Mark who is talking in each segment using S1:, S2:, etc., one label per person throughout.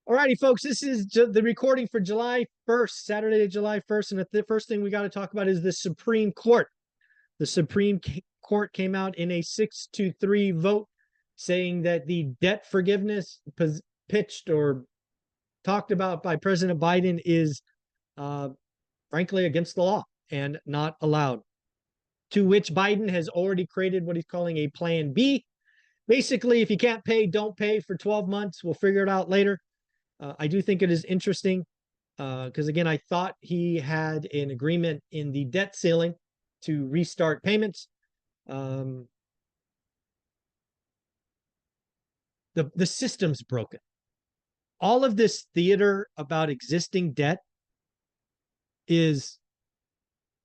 S1: Alrighty, folks, this is the recording for July 1st, Saturday, July 1st. And the first thing we got to talk about is the Supreme Court. The Supreme Court came out in a 6-3 vote saying that the debt forgiveness pitched or talked about by President Biden is frankly against the law and not allowed. To which Biden has already created what he's calling a Plan B. Basically, if you can't pay, don't pay for 12 months. We'll figure it out later. I do think it is interesting because, again, I thought he had an agreement in the debt ceiling to restart payments. The system's broken. All of this theater about existing debt is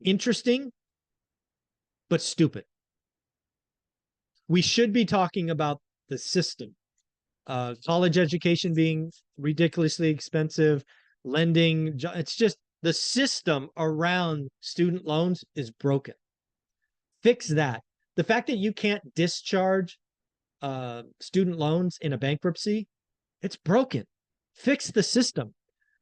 S1: interesting, but stupid. We should be talking about the system. College education being ridiculously expensive, lending, it's just the system around student loans is broken. Fix that. The fact that you can't discharge student loans in a bankruptcy, it's broken. Fix the system.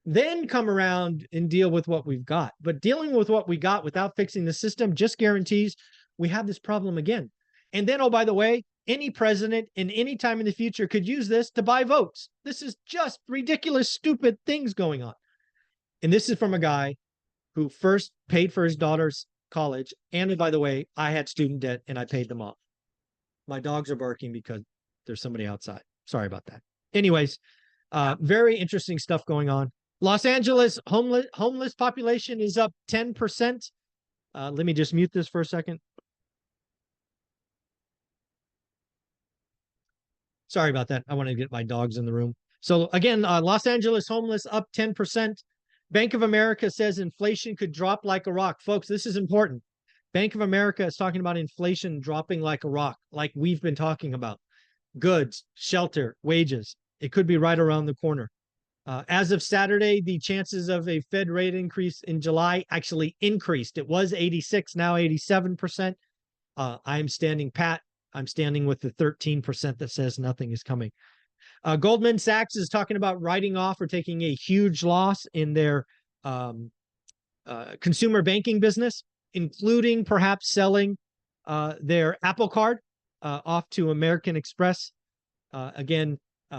S1: Then come around and deal with what we've got. But dealing with what we got without fixing the system just guarantees we have this problem again. And then, oh, by the way, any president in any time in the future could use this to buy votes. This is just ridiculous, stupid things going on. And this is from a guy who first paid for his daughter's college. And by the way, I had student debt and I paid them off. My dogs are barking because there's somebody outside. Sorry about that. Anyways, very interesting stuff going on. Los Angeles homeless population is up 10%. Let me just mute this for a second. Sorry about that. I want to get my dogs in the room. So again, Los Angeles homeless up 10%. Bank of America says inflation could drop like a rock. Folks, this is important. Bank of America is talking about inflation dropping like a rock, like we've been talking about. Goods, shelter, wages. It could be right around the corner. As of Saturday, the chances of a Fed rate increase in July actually increased. It was 86, now 87%. I'm standing pat. I'm standing with the 13% that says nothing is coming. Goldman Sachs is talking about writing off or taking a huge loss in their consumer banking business, including perhaps selling their Apple Card off to American Express. Again,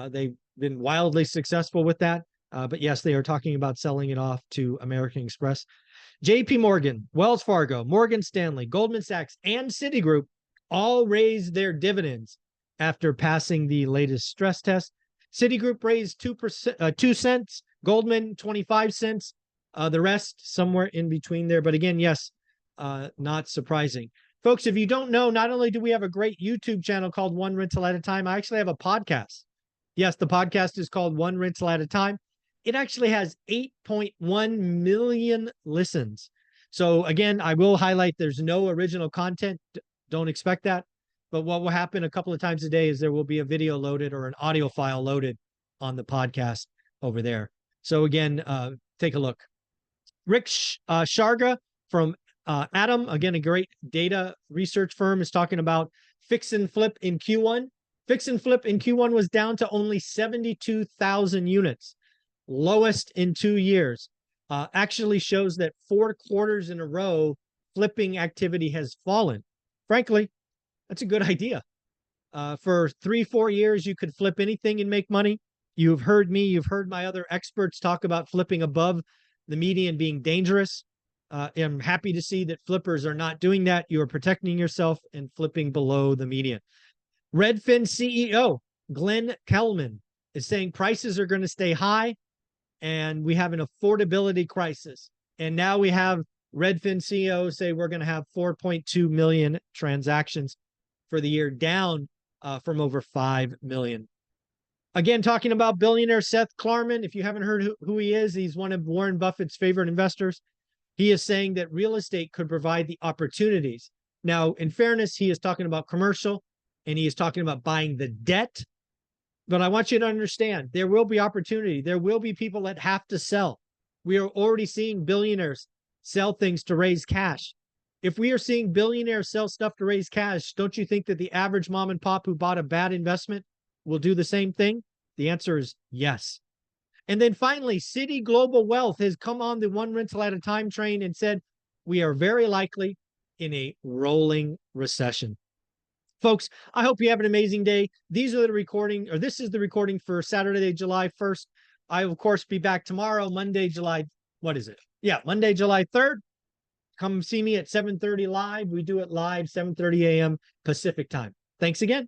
S1: they've been wildly successful with that. But yes, they are talking about selling it off to American Express. JP Morgan, Wells Fargo, Morgan Stanley, Goldman Sachs, and Citigroup all raised their dividends after passing the latest stress test. Citigroup raised 2 cents, Goldman 25 cents, the rest somewhere in between there. But again, yes, not surprising. Folks, if you don't know, not only do we have a great YouTube channel called One Rental at a Time, I actually have a podcast. Yes, the podcast is called One Rental at a Time. It actually has 8.1 million listens. So again, I will highlight there's no original content. Don't expect that. But what will happen a couple of times a day is there will be a video loaded or an audio file loaded on the podcast over there. So again, take a look. Rick Sharga from Atom, again, a great data research firm, is talking about fix and flip in Q1. Fix and flip in Q1 was down to only 72,000 units, lowest in 2 years. Actually shows that 4 quarters in a row, flipping activity has fallen. Frankly, that's a good idea. For 3-4 years, you could flip anything and make money. You've heard me, you've heard my other experts talk about flipping above the median being dangerous. I'm happy to see that flippers are not doing that. You are protecting yourself and flipping below the median. RedFin CEO Glenn Kelman is saying prices are going to stay high and we have an affordability crisis. And now we have Redfin CEO say we're going to have 4.2 million transactions for the year, down from over 5 million. Again, talking about billionaire Seth Klarman. If you haven't heard who he is, he's one of Warren Buffett's favorite investors. He is saying that real estate could provide the opportunities. Now, in fairness, he is talking about commercial and he is talking about buying the debt. But I want you to understand, there will be opportunity. There will be people that have to sell. We are already seeing billionaires sell things to raise cash. If we are seeing billionaires sell stuff to raise cash, don't you think that the average mom and pop who bought a bad investment will do the same thing? The answer is yes. And then finally, Citi Global Wealth has come on the one rental at a time train and said, we are very likely in a rolling recession. Folks, I hope you have an amazing day. These are the recording, or this is the recording for Saturday, July 1st. I will, of course, be back tomorrow, Monday, July, what is it? Yeah, Monday, July 3rd. Come see me at 7:30 live. We do it live, 7:30 a.m. Pacific time. Thanks again.